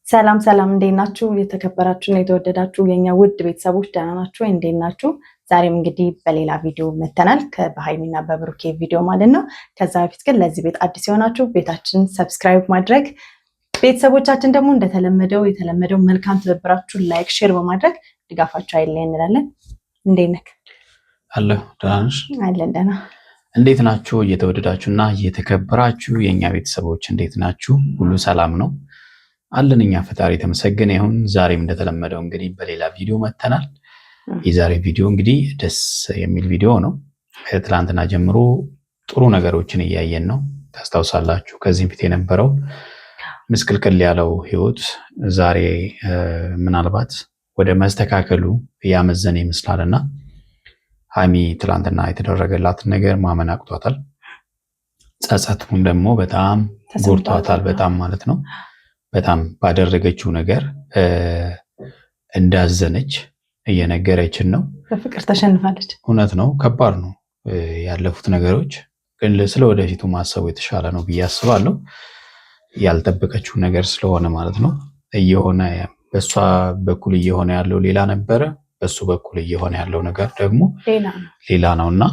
ሰላም ሰላም እንዴት ናችሁ? የተከበራችሁና የተወደዳችሁ የኛ ውድ ቤተሰቦች ደህና ናችሁ? እንዴት ናችሁ? ዛሬም እንግዲህ በሌላ ቪዲዮ መተናል በሃይሚና በብሩኬ ቪዲዮ ማለት ነው። ከዛ በፊት ግን ለዚህ ቤት አዲስ የሆናችሁ ቤታችንን ሰብስክራይብ ማድረግ፣ ቤተሰቦቻችን ደግሞ የተለመደው መልካም ትብብራችሁን ላይክ፣ ሼር በማድረግ ድጋፋችሁ አይለይ እንላለን። እንዴት ነህ? አለሁ ደህና ነሽ? አለን ደህና። እንዴት ናችሁ? እየተወደዳችሁና እየተከበራችሁ የኛ ቤተሰቦች እንዴት ናችሁ? ሁሉ ሰላም ነው አለን። እኛ ፈጣሪ የተመሰገነ ይሁን። ዛሬም እንደተለመደው እንግዲህ በሌላ ቪዲዮ መተናል። የዛሬ ቪዲዮ እንግዲህ ደስ የሚል ቪዲዮ ነው። ትላንትና ጀምሮ ጥሩ ነገሮችን እያየን ነው። ታስታውሳላችሁ ከዚህ ፊት የነበረው ምስቅልቅል ያለው ህይወት ዛሬ ምናልባት ወደ መስተካከሉ ያመዘነ ይመስላልና ሃይሚ ትላንትና የተደረገላትን ነገር ማመን አቅቷታል። ጸጸቱን ደግሞ በጣም ጎድቷታል። በጣም ማለት ነው። በጣም ባደረገችው ነገር እንዳዘነች እየነገረችን ነው። በፍቅር ተሸንፋለች። እውነት ነው። ከባድ ነው ያለፉት ነገሮች፣ ግን ስለ ወደፊቱ ማሰቡ የተሻለ ነው ብዬ አስባለሁ። ያልጠበቀችው ነገር ስለሆነ ማለት ነው። እየሆነ በሷ በኩል እየሆነ ያለው ሌላ ነበረ፣ በሱ በኩል እየሆነ ያለው ነገር ደግሞ ሌላ ነውና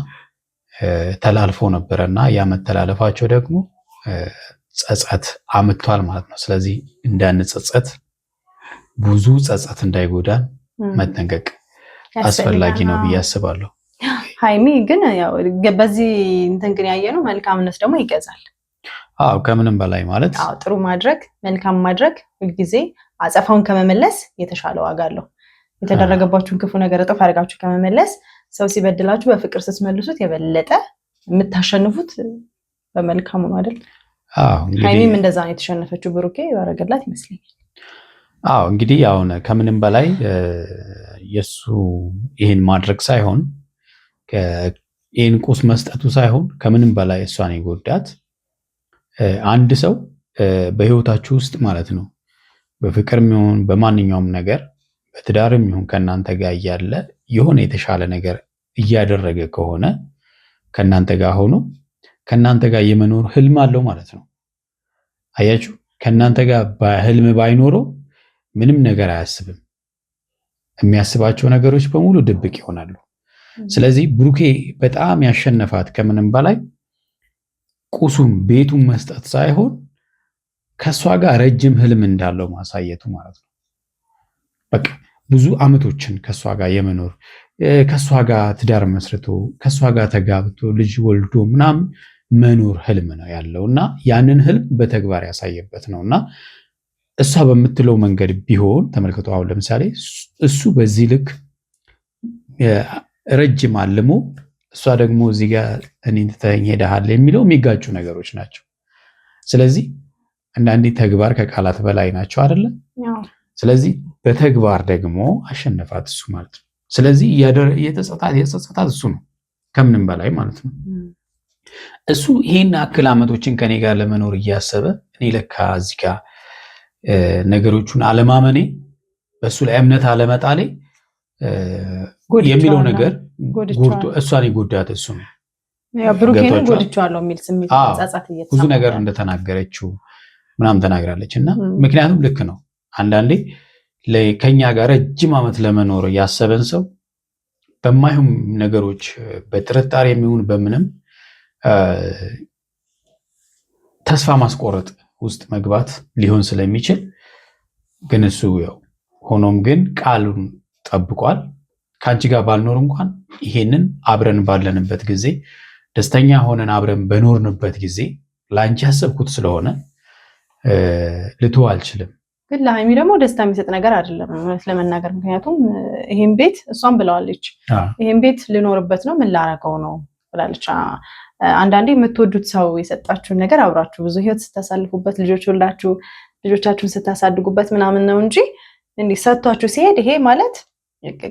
ተላልፎ ነበረና ያ መተላለፋቸው ደግሞ ጸጸት አምጥቷል ማለት ነው። ስለዚህ እንዳንጸጸት፣ ብዙ ጸጸት እንዳይጎዳን መጠንቀቅ አስፈላጊ ነው ብዬ አስባለሁ። ሃይሚ ግን ያው በዚህ እንትን ግን ያየነው መልካምነት ደግሞ ይገዛል። አዎ ከምንም በላይ ማለት ጥሩ ማድረግ፣ መልካም ማድረግ ሁልጊዜ አጸፋውን ከመመለስ የተሻለ ዋጋ አለው። የተደረገባችሁን ክፉ ነገር እጥፍ አድርጋችሁ ከመመለስ ሰው ሲበድላችሁ በፍቅር ስትመልሱት የበለጠ የምታሸንፉት በመልካሙ ነው አይደል? ሃይሚም እንደዛ ነው የተሸነፈችው። ብሩኬ ያደረገላት ይመስለኛል። እንግዲህ አሁን ከምንም በላይ የሱ ይህን ማድረግ ሳይሆን ይህን ቁስ መስጠቱ ሳይሆን ከምንም በላይ እሷን የጎዳት አንድ ሰው በህይወታችሁ ውስጥ ማለት ነው በፍቅርም ይሁን በማንኛውም ነገር በትዳርም ይሁን ከእናንተ ጋር እያለ የሆነ የተሻለ ነገር እያደረገ ከሆነ ከእናንተ ጋር ሆኖ ከእናንተ ጋር የመኖር ህልም አለው ማለት ነው። አያችሁ፣ ከእናንተ ጋር በህልም ባይኖረው ምንም ነገር አያስብም። የሚያስባቸው ነገሮች በሙሉ ድብቅ ይሆናሉ። ስለዚህ ብሩኬ በጣም ያሸነፋት ከምንም በላይ ቁሱም ቤቱን መስጠት ሳይሆን ከሷ ጋር ረጅም ህልም እንዳለው ማሳየቱ ማለት ነው። በቃ ብዙ አመቶችን ከሷ ጋር የመኖር ከሷ ጋር ትዳር መስርቶ ከሷ ጋር ተጋብቶ ልጅ ወልዶ ምናምን መኖር ህልም ነው ያለው እና ያንን ህልም በተግባር ያሳየበት ነውና እሷ በምትለው መንገድ ቢሆን ተመልከቱ። አሁን ለምሳሌ እሱ በዚህ ልክ ረጅም አልሞ እሷ ደግሞ እዚህ ጋር እኔን ትተኸኝ ሄደሃል የሚለው የሚጋጩ ነገሮች ናቸው። ስለዚህ አንዳንዴ ተግባር ከቃላት በላይ ናቸው አይደለ? ስለዚህ በተግባር ደግሞ አሸነፋት እሱ ማለት ነው። ስለዚህ የጸጸታት እሱ ነው ከምንም በላይ ማለት ነው። እሱ ይሄን አክል አመቶችን ከኔ ጋር ለመኖር እያሰበ እኔ ለካ እዚህ ጋር ነገሮቹን አለማመኔ በእሱ ላይ እምነት አለመጣሌ የሚለው ነገር እሷን የጎዳት እሱ ነው። ብሩኬን ጎድቼዋለሁ የሚል ስሜት ጸጸት ብዙ ነገር እንደተናገረችው ምናምን ተናግራለች እና ምክንያቱም ልክ ነው። አንዳንዴ ከኛ ጋር ረጅም ዓመት ለመኖር ያሰበን ሰው በማይሆን ነገሮች በጥርጣሬ የሚሆን በምንም ተስፋ ማስቆረጥ ውስጥ መግባት ሊሆን ስለሚችል ግን እሱ ያው ሆኖም ግን ቃሉን ጠብቋል። ከአንቺ ጋር ባልኖር እንኳን ይሄንን አብረን ባለንበት ጊዜ ደስተኛ ሆነን አብረን በኖርንበት ጊዜ ለአንቺ ያሰብኩት ስለሆነ ልተው አልችልም። ግን ለሃይሚ ደግሞ ደስታ የሚሰጥ ነገር አይደለም ለመናገር። ምክንያቱም ይሄን ቤት እሷም ብለዋለች፣ ይሄን ቤት ልኖርበት ነው ምን ላረገው ነው ብላለች። አንዳንዴ የምትወዱት ሰው የሰጣችሁን ነገር አብራችሁ ብዙ ህይወት ስታሳልፉበት ልጆች ወልዳችሁ ልጆቻችሁን ስታሳድጉበት ምናምን ነው እንጂ እንዲህ ሰጥቷችሁ ሲሄድ ይሄ ማለት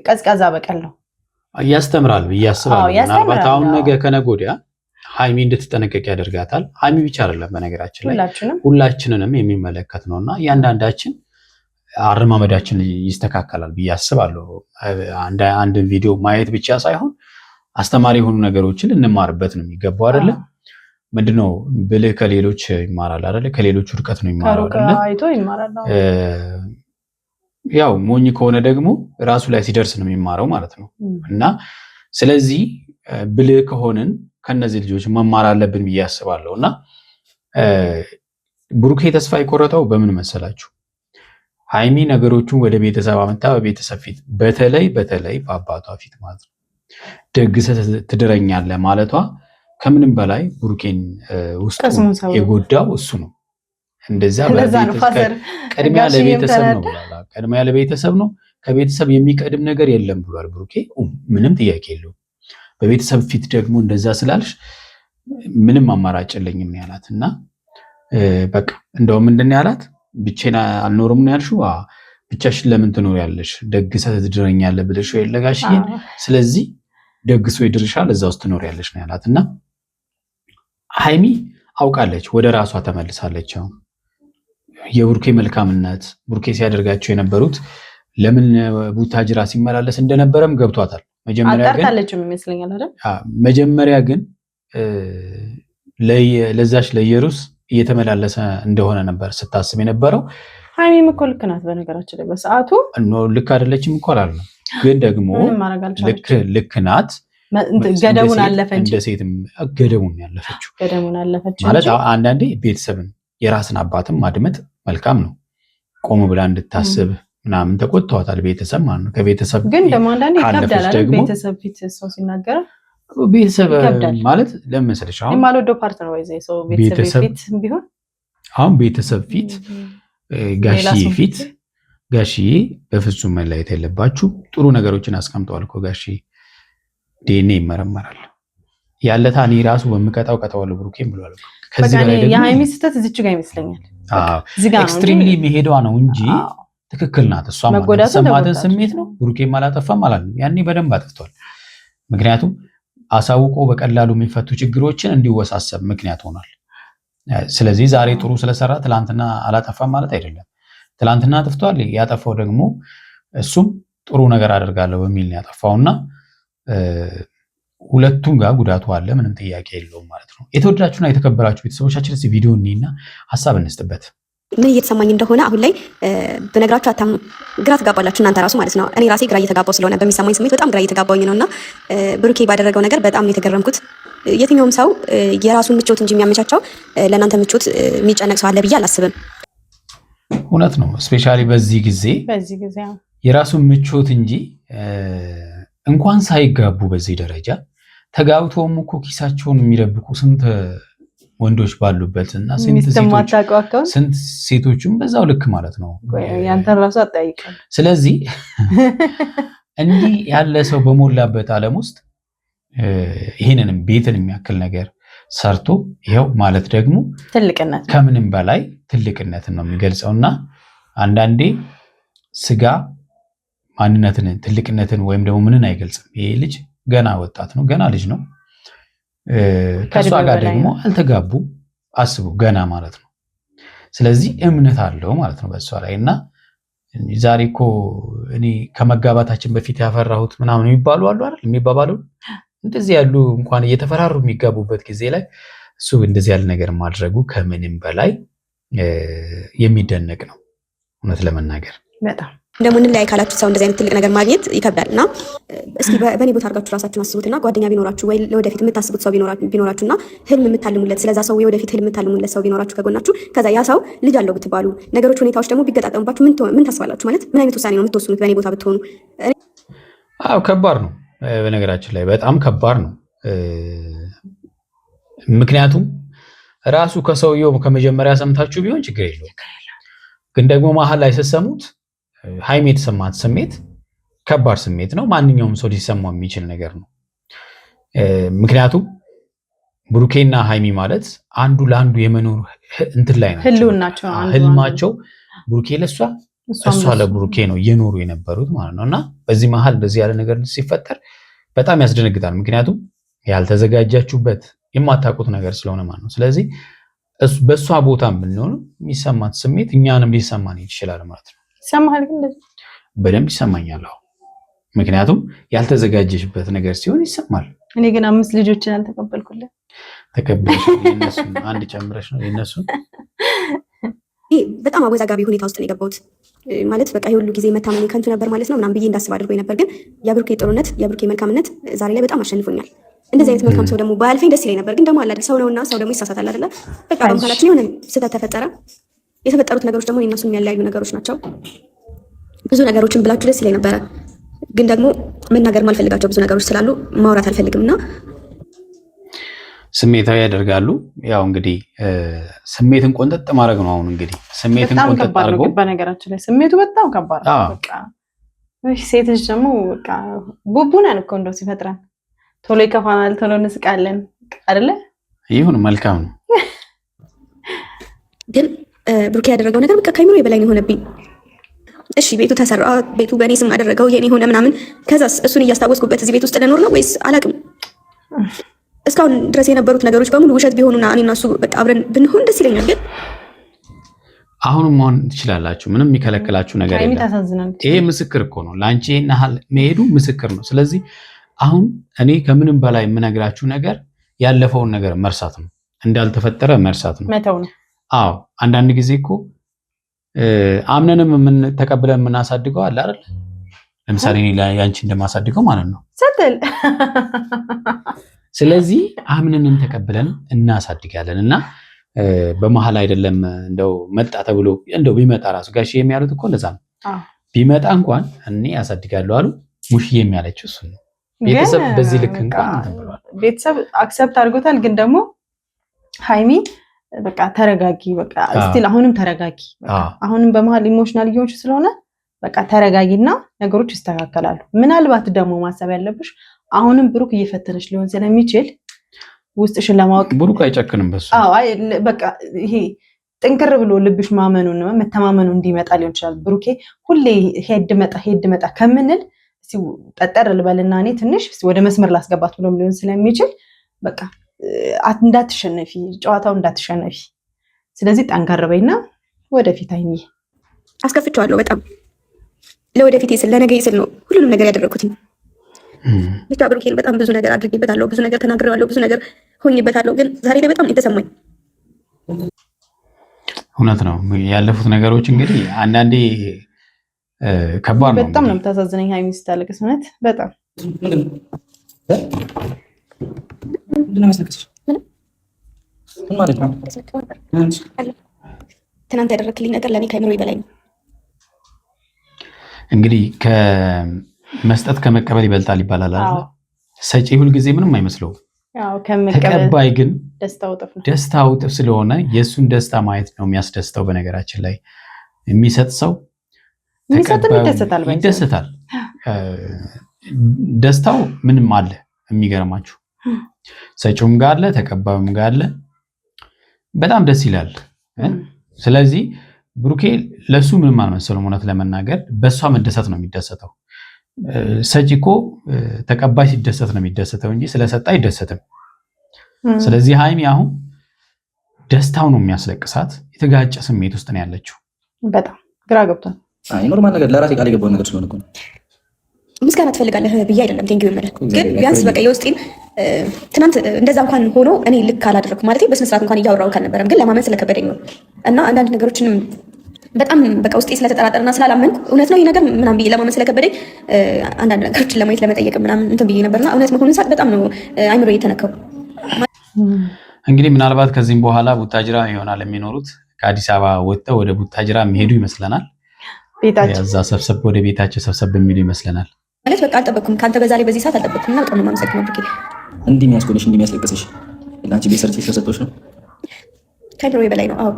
ቀዝቃዛ በቀል ነው። ያስተምራል ብዬ አስባለሁ። ምናልባት አሁን ነገ ከነገ ወዲያ ሃይሚ እንድትጠነቀቅ ያደርጋታል። ሃይሚ ብቻ አይደለም በነገራችን ላይ ሁላችንንም የሚመለከት ነውና እያንዳንዳችን አረማመዳችን ይስተካከላል ብዬ አስባለሁ። አንድን ቪዲዮ ማየት ብቻ ሳይሆን አስተማሪ የሆኑ ነገሮችን እንማርበት ነው የሚገባው አይደለ? ምንድነው ብልህ ከሌሎች ይማራል አይደለ? ከሌሎች ውድቀት ነው ይማራል አይደለ? አይቶ ይማራል። ያው ሞኝ ከሆነ ደግሞ ራሱ ላይ ሲደርስ ነው የሚማረው ማለት ነው። እና ስለዚህ ብልህ ከሆንን ከነዚህ ልጆች መማር አለብን ብዬ አስባለሁ። እና ብሩኬ ተስፋ የቆረጠው በምን መሰላችሁ? ሃይሚ ነገሮቹን ወደ ቤተሰብ አመጣ። በቤተሰብ ፊት በተለይ በአባቷ ፊት ማለት ነው ደግሰህ ትድረኛለህ ማለቷ ከምንም በላይ ብሩኬን ውስጥ የጎዳው እሱ ነው። እንደዛ ቅድሚያ ለቤተሰብ ነው ብሏል። ቅድሚያ ለቤተሰብ ነው፣ ከቤተሰብ የሚቀድም ነገር የለም ብሏል ብሩኬ። ምንም ጥያቄ የለውም። በቤተሰብ ፊት ደግሞ እንደዛ ስላልሽ ምንም አማራጭ የለኝም ያላት እና በቃ እንደውም ምንድን ያላት ብቻዬን አልኖርም ነው ያልሽው። ብቻሽን ለምን ትኖሪያለሽ? ደግሰህ ትድረኛለህ ብለሽ የለጋሽዬ። ስለዚህ ደግሶ ይድርሻል፣ እዛ ውስጥ ትኖሪያለሽ ነው ያላት እና ሃይሚ አውቃለች፣ ወደ ራሷ ተመልሳለች። የብሩኬ መልካምነት ብሩኬ ሲያደርጋቸው የነበሩት ለምን ቡታጅራ ሲመላለስ እንደነበረም ገብቷታል። መጀመሪያ ግን ለዛች ለኢየሩስ እየተመላለሰ እንደሆነ ነበር ስታስብ የነበረው። ሃይሚም እኮ ልክ ናት። በነገራችን ላይ በሰዓቱ ልክ አይደለችም እኮ አላልንም፣ ግን ደግሞ ልክ ናት። ገደቡን አለፈች፣ እንደ ሴትም ገደቡን ያለፈችው ማለት አንዳንዴ ቤተሰብን የራስን አባትም ማድመጥ መልካም ነው። ቆም ብላ እንድታስብ ምናምን ተቆጥተዋታል ቤተሰብ ማለት ነው። ከቤተሰብ ግን ደግሞ አንዳንዴ ይከብዳል አይደል? ቤተሰብ ፊት ሰው ሲናገር ቤተሰብ ማለት ለምን መሰለሽ አሁን የማልወደው ፓርት ነው ወይ ሰው ቤተሰብ ፊት ቢሆን አሁን ቤተሰብ ፊት ጋሽዬ ፊት ጋሽዬ በፍጹም መለየት የለባችሁ። ጥሩ ነገሮችን አስቀምጠዋል እኮ ጋሽዬ። ዲኤንኤ ይመረመራል ያለታ እኔ ራሱ በምቀጣው ቀጣዋለሁ ብሩኬም ብሏል። ከዚህ በላይ ደግሞ የሃይሚ ስህተት እዚች ጋር ይመስለኛል። ኤክስትሪምሊ መሄዷ ነው እንጂ ትክክል ናት። እሷ ሰማትን ስሜት ነው ብሩኬም አላጠፋም አላለም። ያኔ በደንብ አጥፍቷል። ምክንያቱም አሳውቆ በቀላሉ የሚፈቱ ችግሮችን እንዲወሳሰብ ምክንያት ሆኗል። ስለዚህ ዛሬ ጥሩ ስለሰራ ትላንትና አላጠፋም ማለት አይደለም። ትላንትና አጥፍቷል። ያጠፋው ደግሞ እሱም ጥሩ ነገር አደርጋለሁ በሚል ነው ያጠፋውና ሁለቱም ጋር ጉዳቱ አለ፣ ምንም ጥያቄ የለውም ማለት ነው። የተወደዳችሁና የተከበራችሁ ቤተሰቦቻችን እስቲ ቪዲዮ እንይና ሀሳብ እንስጥበት። ምን እየተሰማኝ እንደሆነ አሁን ላይ በነገራችሁ አታምኑ። ግራ ትጋባላችሁ እናንተ ራሱ ማለት ነው። እኔ ራሴ ግራ እየተጋባው ስለሆነ በሚሰማኝ ስሜት በጣም ግራ እየተጋባውኝ ነውና ብሩኬ ባደረገው ነገር በጣም የተገረምኩት። የትኛውም ሰው የራሱን ምቾት እንጂ የሚያመቻቸው ለእናንተ ምቾት የሚጨነቅ ሰው አለ ብዬ አላስብም። እውነት ነው። ስፔሻሊ በዚህ ጊዜ የራሱን ምቾት እንጂ እንኳን ሳይጋቡ በዚህ ደረጃ ተጋብተውም እኮ ኪሳቸውን የሚደብቁ ስንት ወንዶች ባሉበት እና ስንት ሴቶችም በዛው ልክ ማለት ነው። ያንተን ራሱ አጠያይቃለሁ። ስለዚህ እንዲህ ያለ ሰው በሞላበት ዓለም ውስጥ ይህንንም ቤትን የሚያክል ነገር ሰርቶ ይኸው ማለት ደግሞ ትልቅነት ከምንም በላይ ትልቅነትን ነው የሚገልጸውና አንዳንዴ ስጋ ማንነትን ትልቅነትን ወይም ደግሞ ምንን አይገልጽም። ይሄ ልጅ ገና ወጣት ነው፣ ገና ልጅ ነው። ከሷ ጋር ደግሞ አልተጋቡ አስቡ፣ ገና ማለት ነው። ስለዚህ እምነት አለው ማለት ነው በሷ ላይ እና ዛሬ እኮ እኔ ከመጋባታችን በፊት ያፈራሁት ምናምን የሚባሉ አሉ አይደል? የሚባባሉ እንደዚህ ያሉ እንኳን እየተፈራሩ የሚጋቡበት ጊዜ ላይ እሱ እንደዚህ ያለ ነገር ማድረጉ ከምንም በላይ የሚደነቅ ነው እውነት ለመናገር በጣም ደግሞ እንለያይ ካላችሁ ሰው እንደዚህ አይነት ትልቅ ነገር ማግኘት ይከብዳል እና እስኪ በእኔ ቦታ አድርጋችሁ ራሳችሁን አስቡትና ጓደኛ ቢኖራችሁ ወይ ለወደፊት የምታስቡት ሰው ቢኖራችሁና ህልም የምታልሙለት ስለዛ ሰው የወደፊት ህልም የምታልሙለት ሰው ቢኖራችሁ ከጎናችሁ ከዛ ያ ሰው ልጅ አለው ብትባሉ ነገሮች ሁኔታዎች ደግሞ ቢገጣጠሙባችሁ ምን ታስባላችሁ? ማለት ምን አይነት ውሳኔ ነው የምትወስኑት በእኔ ቦታ ብትሆኑ? አዎ ከባድ ነው። በነገራችን ላይ በጣም ከባድ ነው። ምክንያቱም ራሱ ከሰውየው ከመጀመሪያ ሰምታችሁ ቢሆን ችግር የለውም። ግን ደግሞ መሀል ላይ ስትሰሙት ሃይሚ የተሰማት ስሜት ከባድ ስሜት ነው። ማንኛውም ሰው ሊሰማው የሚችል ነገር ነው። ምክንያቱም ብሩኬና ሃይሚ ማለት አንዱ ለአንዱ የመኖር እንትን ላይ ናቸው። ህልማቸው ብሩኬ ለሷ እሷ ለብሩኬ ነው እየኖሩ የነበሩት ማለት ነው። እና በዚህ መሀል እንደዚህ ያለ ነገር ሲፈጠር በጣም ያስደነግጣል። ምክንያቱም ያልተዘጋጃችሁበት የማታውቁት ነገር ስለሆነ ማለት ነው። ስለዚህ በእሷ ቦታም ብንሆን የሚሰማት ስሜት እኛንም ሊሰማን ይችላል ማለት ነው። ይሰማሃል? ግን በደንብ ይሰማኛል። ምክንያቱም ያልተዘጋጀሽበት ነገር ሲሆን ይሰማል። እኔ ግን 5 ልጆችን አልተቀበልኩልህ። ተቀበልሽ የነሱን አንድ ጨምረሽ ነው የነሱን ይሄ በጣም አወዛጋቢ ሁኔታ ውስጥ ነው የገባሁት። ማለት በቃ የሁሉ ጊዜ መታመኔ ከንቱ ነበር ማለት ነው ምናምን ብዬ እንዳስብ አድርጎኝ ነበር። ግን የብሩኬ ጥሩነት የብሩኬ መልካምነት ዛሬ ላይ በጣም አሸንፎኛል። እንደዚህ አይነት መልካም ሰው ደግሞ ባያልፈኝ ደስ ይለኝ ነበር። ግን ደግሞ አለ አይደል ሰው ነውና ሰው ደግሞ ይሳሳታል አይደለ? በቃ በመካከላችን የሆነ ስህተት ተፈጠረ። የተፈጠሩት ነገሮች ደግሞ እነሱን የሚያለያዩ ነገሮች ናቸው። ብዙ ነገሮችን ብላችሁ ደስ ይለኝ ነበረ። ግን ደግሞ መናገር ማልፈልጋቸው ብዙ ነገሮች ስላሉ ማውራት አልፈልግምና ስሜታዊ ያደርጋሉ። ያው እንግዲህ ስሜትን ቆንጠጥ ማድረግ ነው። አሁን እንግዲህ ስሜትን ቆንጠጥ አድርጎ በነገራችን ላይ ስሜቱ በጣም ከባድ ነው። በቃ ሴት ልጅ ደግሞ በቃ ቡቡናን እኮ እንደው ሲፈጥረን ቶሎ ይከፋናል፣ ቶሎ እንስቃለን አይደለ? ይሁን መልካም ነው። ግን ብሩኬ ያደረገው ነገር በቃ ከአይምሮ የበላይ ነው የሆነብኝ። እሺ ቤቱ ተሰራ፣ ቤቱ በእኔ ስም አደረገው የኔ ሆነ ምናምን። ከዛስ እሱን እያስታወስኩበት እዚህ ቤት ውስጥ ልኖር ነው ወይስ አላውቅም። እስካሁን ድረስ የነበሩት ነገሮች በሙሉ ውሸት ቢሆኑና እኔና እሱ በቃ አብረን ብንሆን ደስ ይለኛል። ግን አሁንም መሆን ትችላላችሁ። ምንም የሚከለክላችሁ ነገር የለም። ይሄ ምስክር እኮ ነው። ለአንቺ ይሄን ያህል መሄዱ ምስክር ነው። ስለዚህ አሁን እኔ ከምንም በላይ የምነግራችሁ ነገር ያለፈውን ነገር መርሳት ነው። እንዳልተፈጠረ መርሳት ነው፣ መተው ነው። አዎ አንዳንድ ጊዜ እኮ አምነንም ተቀብለን የምናሳድገው አለ አይደል? ለምሳሌ እኔ ያንቺ እንደማሳድገው ማለት ነው ስትል ስለዚህ አምነንም ተቀብለን እናሳድጋለን እና በመሃል አይደለም እንደው መጣ ተብሎ እንደው ቢመጣ ራሱ ጋሽ የሚያሉት እኮ እንደዛ ነው። ቢመጣ እንኳን እኔ ያሳድጋለሁ አሉ። ሙሽዬ የሚያለችው እሱ ነው። ቤተሰብ በዚህ ልክ እንኳን ተብሏል። ቤተሰብ አክሰፕት አድርጎታል። ግን ደግሞ ሃይሚ በቃ ተረጋጊ፣ በቃ ስቲል አሁንም ተረጋጊ። አሁንም በመሃል ኢሞሽናል እየሆንሽ ስለሆነ በቃ ተረጋጊና ነገሮች ይስተካከላሉ። ምናልባት ደግሞ ማሰብ ያለብሽ አሁንም ብሩክ እየፈተነች ሊሆን ስለሚችል ውስጥሽን ለማወቅ ብሩክ አይጨክንም በሱ። አይ በቃ ይሄ ጥንክር ብሎ ልብሽ ማመኑን መተማመኑ እንዲመጣ ሊሆን ይችላል። ብሩኬ ሁሌ ሄድ መጣ ከምንል ጠጠር ልበልና እኔ ትንሽ ወደ መስመር ላስገባት ብሎም ሊሆን ስለሚችል በቃ እንዳትሸነፊ፣ ጨዋታው እንዳትሸነፊ። ስለዚህ ጠንከር በይና ወደፊት። አይኔ አስከፍቼዋለሁ በጣም ለወደፊት ስል ለነገ ስል ነው ሁሉንም ነገር ያደረኩት። ብቻ ብሩኬን በጣም ብዙ ነገር አድርጌበታለሁ፣ ብዙ ነገር ተናግሬዋለሁ፣ ብዙ ነገር ሆኜበታለሁ። ግን ዛሬ ላይ በጣም የተሰማኝ እውነት ነው። ያለፉት ነገሮች እንግዲህ አንዳንዴ ከባድ ነው። በጣም ነው የምታሳዝነኝ ሃይሚ ስታለቅስ፣ እውነት በጣም ትናንት ያደረክልኝ ነገር ለእኔ ከአእምሮዬ በላይ ነው። እንግዲህ ከመስጠት ከመቀበል ይበልጣል ይባላል አይደል? ሰጪ ሁልጊዜ ምንም አይመስለውም፣ ተቀባይ ግን ደስታው እጥፍ ስለሆነ የእሱን ደስታ ማየት ነው የሚያስደስተው። በነገራችን ላይ የሚሰጥ ሰው ይደሰታል። ደስታው ምንም አለ የሚገርማችሁ፣ ሰጪውም ጋር አለ፣ ተቀባዩም ጋር አለ። በጣም ደስ ይላል። ስለዚህ ብሩኬ ለሱ ምንም አልመሰለውም። እውነት ለመናገር በእሷ መደሰት ነው የሚደሰተው። ሰጪ እኮ ተቀባይ ሲደሰት ነው የሚደሰተው እንጂ ስለሰጠ አይደሰትም። ስለዚህ ሃይሚ አሁን ደስታው ነው የሚያስለቅሳት። የተጋጨ ስሜት ውስጥ ነው ያለችው። በጣም ግራ ገብቷል። አይ ኖርማል ነገር ለራሴ ቃል የገባው ነገር ስለሆነ እኮ ነው። ምስጋና ትፈልጋለህ ብዬ አይደለም ቴንኪው የምልህ፣ ግን ቢያንስ በቃ የውስጤን ትናንት እንደዛ እንኳን ሆኖ እኔ ልክ አላደረኩም ማለት በስነ ስርዓት እንኳን እያወራሁ ካልነበረም ግን ለማመን ስለከበደኝ ነው። እና አንዳንድ ነገሮችንም በጣም በቃ ውስጤ ስለተጠራጠረና ስላላመንኩ እውነት ነው ይህ ነገር ምናምን ብዬ ለማመን ስለከበደኝ አንዳንድ ነገሮችን ለማየት ለመጠየቅ ምናምን እንትን ብዬ ነበርና እውነት መሆኑን ሳቅ በጣም ነው አይምሮ እየተነካው። እንግዲህ ምናልባት ከዚህም በኋላ ቡታጅራ ይሆናል የሚኖሩት። ከአዲስ አበባ ወጥተው ወደ ቡታጅራ የሚሄዱ ይመስለናል። እዛ ሰብሰብ ወደ ቤታቸው ሰብሰብ የሚሉ ይመስለናል። ማለት በቃ አልጠበቅኩም፣ ከአንተ በዛ ላይ በዚህ ሰዓት አልጠበቅኩም እና በጣም ነው የማመሰግነው ብሩኬ። እንዲህ የሚያስጎንሽ እንዲህ የሚያስለቅስሽ ለአንቺ ቤት ሰርቼ ስለሰጠሁሽ ነው። ከአይምሮዬ በላይ ነው። አዎ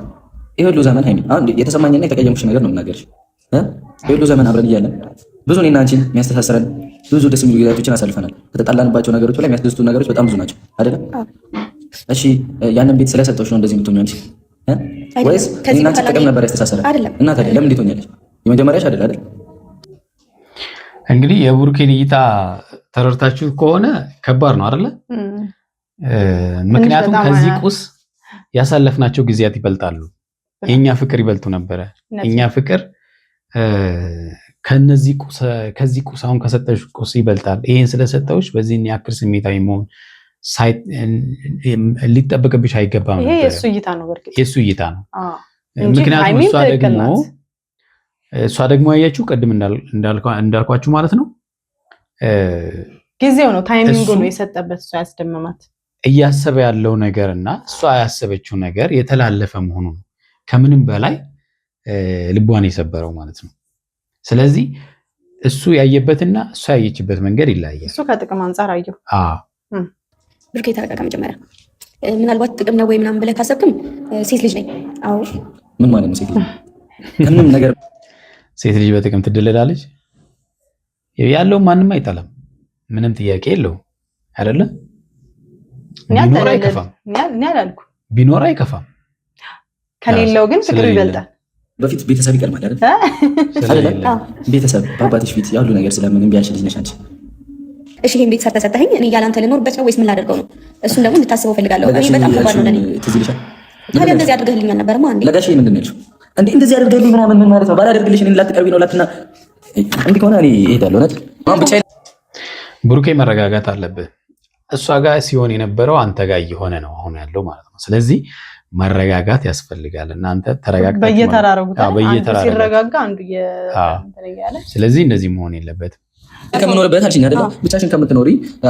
ይሄ ሁሉ ዘመን ሃይሚ አሁን የተሰማኝና የተቀየምኩሽ ነገር ነው የምናገርሽ። ይሄ ሁሉ ዘመን አብረን እያለን ብዙ እኔና አንቺን የሚያስተሳስረን ብዙ ደስ የሚሉ ጊዜያቶችን አሳልፈናል። ከተጣላንባቸው ነገሮች ላይ የሚያስደስቱ ነገሮች በጣም ብዙ ናቸው አይደለም? እሺ ያንን ቤት ስለሰጠሁሽ ነው እንደዚህ የምትሆኚው አንቺ ወይስ እኔና አንቺ ጥቅም ነበር ያስተሳሰረን? እና ታዲያ ለምን እንዴት ሆኛለሽ? የመጀመሪያሽ አይደል? እንግዲህ የብሩኬን እይታ ተረድታችሁ ከሆነ ከባድ ነው አይደለ? ምክንያቱም ከዚህ ቁስ ያሳለፍናቸው ጊዜያት ይበልጣሉ። የኛ ፍቅር ይበልጡ ነበረ። የኛ ፍቅር ከዚህ ቁስ አሁን ከሰጠሽ ቁስ ይበልጣል። ይሄን ስለሰጠውሽ በዚህ ያክል ስሜታዊ መሆን ሊጠበቅብሽ አይገባም ነበር። ይሄ የሱ እይታ ነው። በርግጥ የሱ እይታ ነው። ምክንያቱም እሷ ደግሞ ያያችሁ ቅድም እንዳልኳችሁ ማለት ነው ጊዜው ነው ታይሚንጉ ነው የሰጠበት እሷ ያስደመማት እያሰበ ያለው ነገርና እሷ ያሰበችው ነገር የተላለፈ መሆኑ ነው ከምንም በላይ ልቧን የሰበረው ማለት ነው። ስለዚህ እሱ ያየበትና እሷ ያየችበት መንገድ ይለያያል። እሱ ከጥቅም አንፃር አየው። ብሩኬ ተረጋጋ። መጀመሪያ ምናልባት ጥቅም ነው ወይ ምናምን ብለህ ካሰብክም ሴት ልጅ ነኝ። አዎ ምን ማለት ነው ሴት ልጅ? ከምንም ነገር ሴት ልጅ በጥቅም ትደለላለች ያለው ማንም አይጠላም። ምንም ጥያቄ የለውም አይደለ? ቢኖር አይከፋም። ቢኖር አይከፋም። ከሌለው ግን ፍቅር ይበልጣል። በፊት ቤተሰብ ይቀርማል አይደል? ቤተሰብ በአባትሽ ፊት ያሉ ነገር ስለምን እምቢ አልሽ ልጅ ነሽ አንቺ። እሺ ይሄን ቤት ተሰጠኸኝ፣ እኔ ያላንተ ልኖርበት ነው ወይስ ምን ላደርገው ነው? እሱን ደግሞ እንድታስበው ፈልጋለሁ። እኔ በጣም ከባድ ነው ለኔ። ትዝ ይልሻል? ታዲያ እንደዚህ አድርገህልኛል ነበርማ እንዴ? ለጋሽ ምንድን ነው ያልሽው? እንዴ እንደዚህ አድርገህልኝ ምናምን ምን ማለት ነው? ባላደርግልሽ እኔን ላትቀርቢ ነው ላትና እንዴ ከሆነ እኔ እሄዳለሁ። እውነት አሁን ብቻ ብሩኬ መረጋጋት አለብህ። እሷ ጋር ሲሆን የነበረው አንተ ጋር እየሆነ ነው አሁን ያለው ማለት ነው። ስለዚህ መረጋጋት ያስፈልጋል። እናንተ ተረጋግታችሁ በየተራራጉት ሲረጋጋ አንዱ ያለ ስለዚህ እንደዚህ መሆን የለበትም። ከምኖርበት አልሽኝ አይደል? ብቻሽን ከምትኖሪ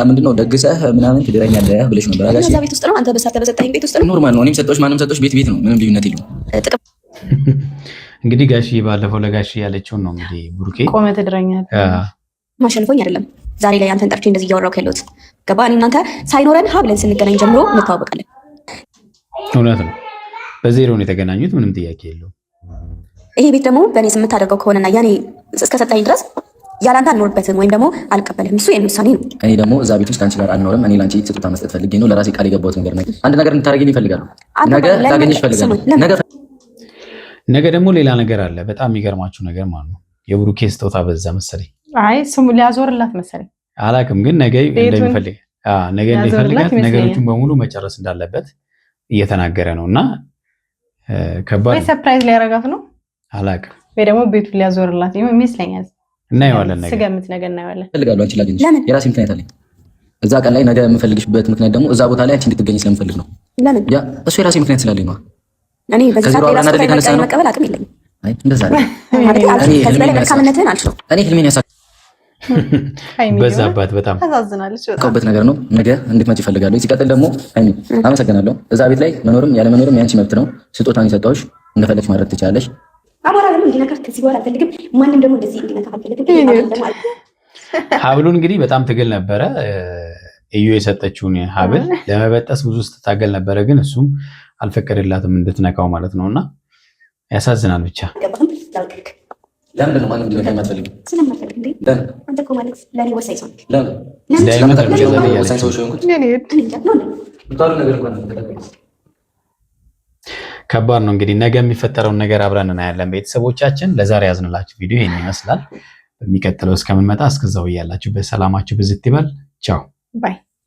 ምንድነው ደግሰህ ምናምን ትደረኛለህ ብለሽ ነበር አጋሽ። እዛ ቤት ውስጥ ነው አንተ በሰርተ በሰጠኝ ቤት ውስጥ ነው። ኖርማል ነው። እኔም ሰጠሁሽ ማንም ሰጠሁሽ ቤት ነው። ምንም ልዩነት የለውም። እንግዲህ ጋሺ ባለፈው ለጋሺ ያለችውን ነው እንግዲህ ብሩኬ ቆመ ትድረኛለህ። ማሸንፎኝ አይደለም ዛሬ ላይ አንተን ጠርቼ እንደዚህ እያወራሁ ያለሁት ገባ። እኔ እናንተ ሳይኖረን ሀ ብለን ስንገናኝ ጀምሮ እንተዋወቃለን። እውነት ነው። በዜሮ ነው የተገናኙት። ምንም ጥያቄ የለውም። ይሄ ቤት ደግሞ በእኔ ስም የምታደርገው ከሆነና ያኔ እስከሰጠኝ ድረስ ያላንተ አልኖርበትም ወይም ደግሞ አልቀበልህም። እሱ የኔ ውሳኔ ነው። እኔ ደግሞ እዛ ቤት ውስጥ አንቺ ጋር አልኖርም። እኔ ላንቺ ስጦታ መስጠት ፈልጌ ነው። ለራሴ ቃል የገባሁት ነገር ነው። አንድ ነገር እንድታደርጊልኝ እፈልጋለሁ። ነገ ላገኝሽ እፈልጋለሁ። ነገ ደግሞ ሌላ ነገር አለ። በጣም የሚገርማችሁ ነገር ማለት ነው የብሩኬ ስጦታ በዛ መሰለኝ። አይ ስሙ ሊያዞርላት መሰለኝ አላውቅም፣ ግን ነገ እንደሚፈልግ እንደሚፈልጋት ነገሮችን በሙሉ መጨረስ እንዳለበት እየተናገረ ነው። እና ከባድ ወይ ሰርፕራይዝ ሊያረጋት ነው አላውቅም፣ ወይ ደግሞ ቤቱን ሊያዞርላት ይመስለኛል። እናየዋለን። ነገ ስገምት ነገ እናየዋለን። እፈልጋለሁ አንቺ ላገኝሽ የራሴ ምክንያት አለኝ። እዛ ቀን ላይ ነገ የምፈልግሽበት ምክንያት ደግሞ እዛ ቦታ ላይ አንቺ እንድትገኝ ስለምፈልግ ነው። ለምን? ያ እሱ የራሴ ምክንያት ስላለኝ ነው። እኔ በዚህ ሰዓት ሌላ ሰው መቀበል አቅም የለኝም። አይ እንደዛ ነው ማለት ከዚህ በላይ መልካምነትህን አልችልም። እኔ ህልሜን በዛባት በጣም ታሳዝናለች። በጣም ነገር ነው። ነገ እንድትመጪ እፈልጋለሁ። ሲቀጥል ደግሞ ሃይሚ አመሰግናለሁ። እዛ ቤት ላይ መኖርም ያለ መኖርም ያንቺ መብት ነው። ስጦታን የሰጠሁሽ እንደፈለግሽ ማድረግ ትችላለሽ። አማራ ደግሞ እንዲነካት ከዚህ በኋላ አልፈልግም። ማንም ደግሞ እንደዚህ እንዲነካ አልፈልግም። ሀብሉን እንግዲህ በጣም ትግል ነበረ። እዩ የሰጠችውን ሀብል ለመበጠስ ብዙ ስትታገል ነበረ፣ ግን እሱም አልፈቀደላትም እንድትነካው ማለት ነውና ያሳዝናል። ብቻ ለምን ነው ማንም እንዲነካ የማትፈልጊው? ስለማትፈልግ እንዴ? አንተ እኮ ማለት ለኔ ወሳኝ ሰው ከባድ ነው። እንግዲህ ነገ የሚፈጠረውን ነገር አብረን እናያለን። ቤተሰቦቻችን ለዛሬ ያዝንላችሁ ቪዲዮ ይሄን ይመስላል። በሚቀጥለው እስከምንመጣ እስከዛው እያላችሁ በሰላማችሁ ብዝት ይበል። ቻው ባይ